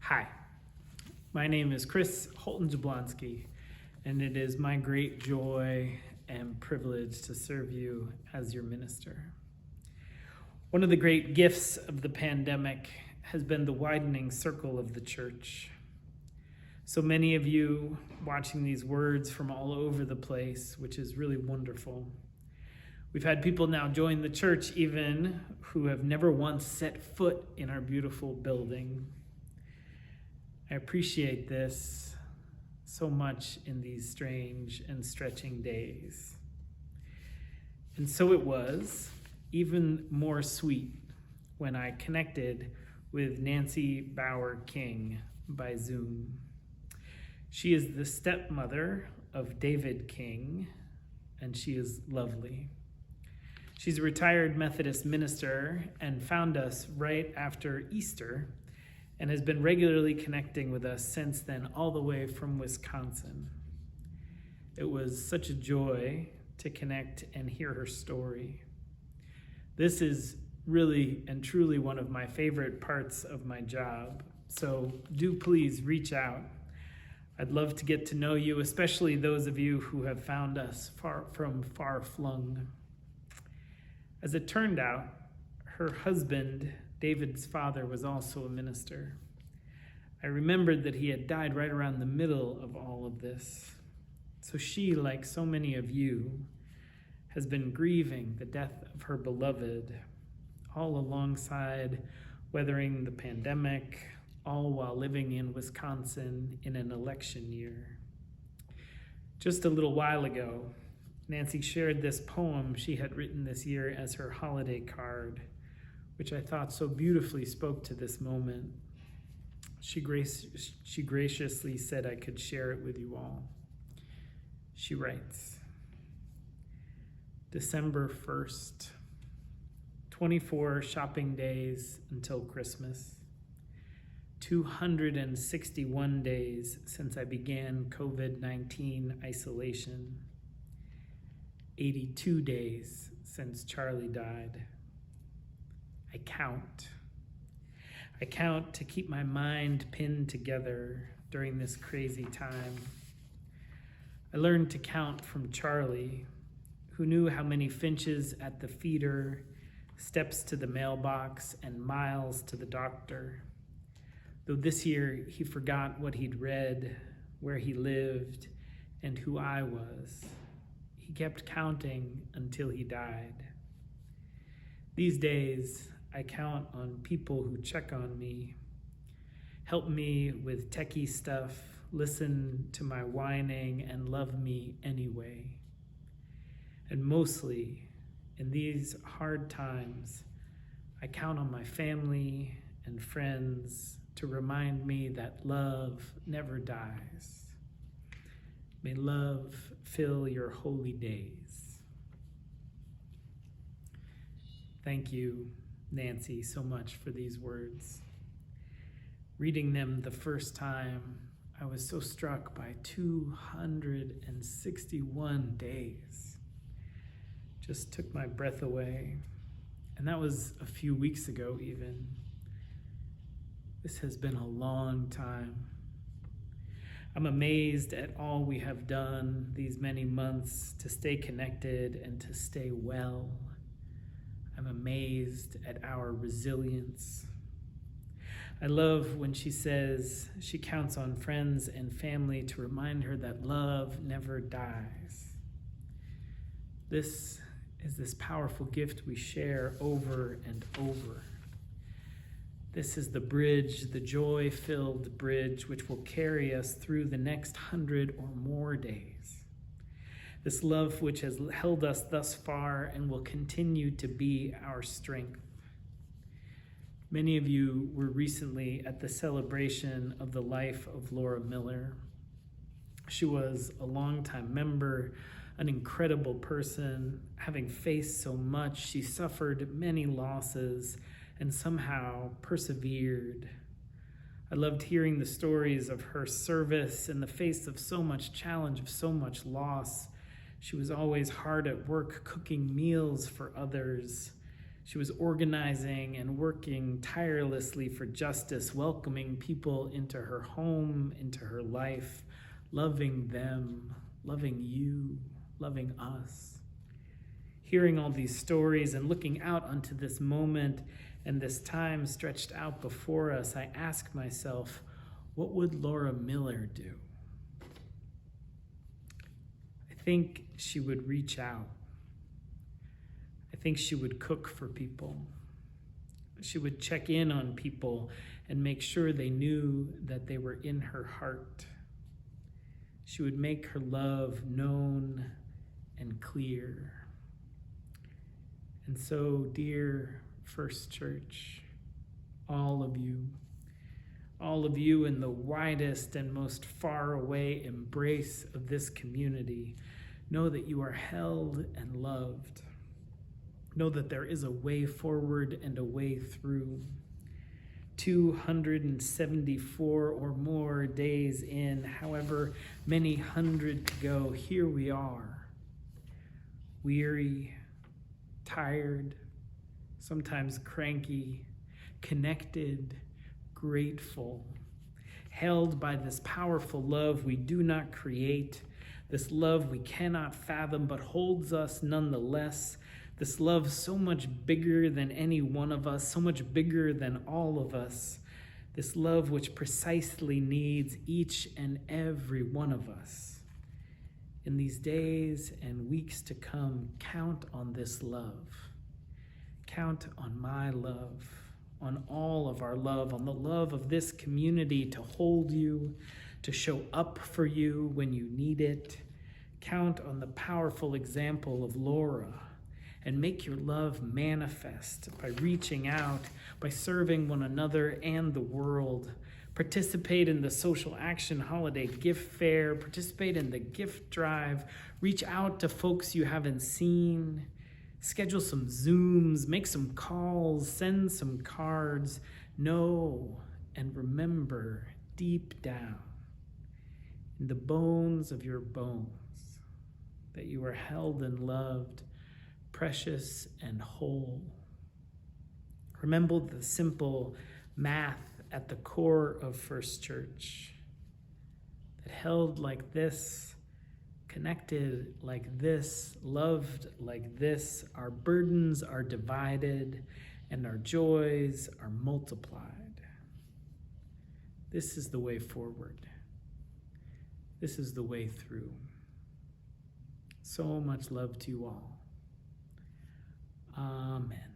Hi, my name is Chris Holton Jablonski, and it is my great joy and privilege to serve you as your minister. One of the great gifts of the pandemic has been the widening circle of the church. So many of you watching these words from all over the place, which is really wonderful. We've had people now join the church even who have never once set foot in our beautiful building. I appreciate this so much in these strange and stretching days. And so it was even more sweet when I connected with Nancy Bauer King by Zoom. She is the stepmother of David King, and she is lovely. She's a retired Methodist minister and found us right after Easter and has been regularly connecting with us since then, all the way from Wisconsin. It was such a joy to connect and hear her story. This is really and truly one of my favorite parts of my job, so do please reach out. I'd love to get to know you, especially those of you who have found us far flung. As it turned out, her husband, David's father, was also a minister. I remembered that he had died right around the middle of all of this. So she, like so many of you, has been grieving the death of her beloved, all alongside weathering the pandemic, all while living in Wisconsin in an election year. Just a little while ago, Nancy shared this poem she had written this year as her holiday card, which I thought so beautifully spoke to this moment. She graciously said I could share it with you all. She writes, December 1st, 24 shopping days until Christmas, 261 days since I began COVID-19 isolation, 82 days since Charlie died. I count to keep my mind pinned together during this crazy time. I learned to count from Charlie, who knew how many finches at the feeder, steps to the mailbox, and miles to the doctor. Though this year he forgot what he'd read, where he lived, and who I was. He kept counting until he died. These days, I count on people who check on me, help me with techie stuff, listen to my whining, and love me anyway. And mostly, in these hard times, I count on my family and friends to remind me that love never dies. May love fill your holy days. Thank you, Nancy, so much for these words. Reading them the first time, I was so struck by 261 days. Just took my breath away. And that was a few weeks ago even. This has been a long time. I'm amazed at all we have done these many months to stay connected and to stay well. I'm amazed at our resilience. I love when she says she counts on friends and family to remind her that love never dies. This is this powerful gift we share over and over. This is the bridge, the joy-filled bridge, which will carry us through the next 100 or more days. This love which has held us thus far and will continue to be our strength. Many of you were recently at the celebration of the life of Laura Miller. She was a longtime member, an incredible person. Having faced so much, she suffered many losses and somehow persevered. I loved hearing the stories of her service in the face of so much challenge, of so much loss. She was always hard at work cooking meals for others. She was organizing and working tirelessly for justice, welcoming people into her home, into her life, loving them, loving you, loving us. Hearing all these stories and looking out onto this moment and this time stretched out before us, I ask myself, what would Laura Miller do? I think she would reach out. I think she would cook for people. She would check in on people and make sure they knew that they were in her heart. She would make her love known and clear. And so, dear First Church, all of you in the widest and most far away embrace of this community, know that you are held and loved. Know that there is a way forward and a way through. 274 or more days in, however many hundred to go, here we are. Weary, tired, sometimes cranky, connected, grateful, held by this powerful love we do not create, this love we cannot fathom but holds us nonetheless, this love so much bigger than any one of us, so much bigger than all of us, this love which precisely needs each and every one of us. In these days and weeks to come, count on this love. Count on my love, on all of our love, on the love of this community to hold you, to show up for you when you need it. Count on the powerful example of Laura, and make your love manifest by reaching out, by serving one another and the world. Participate in the Social Action Holiday Gift Fair, participate in the gift drive, reach out to folks you haven't seen, schedule some Zooms, make some calls, send some cards. Know and remember deep down in the bones of your bones that you are held and loved, precious and whole. Remember the simple math at the core of First Church, that held like this, connected like this, loved like this, our burdens are divided and our joys are multiplied. This is the way forward. This is the way through. So much love to you all. Amen.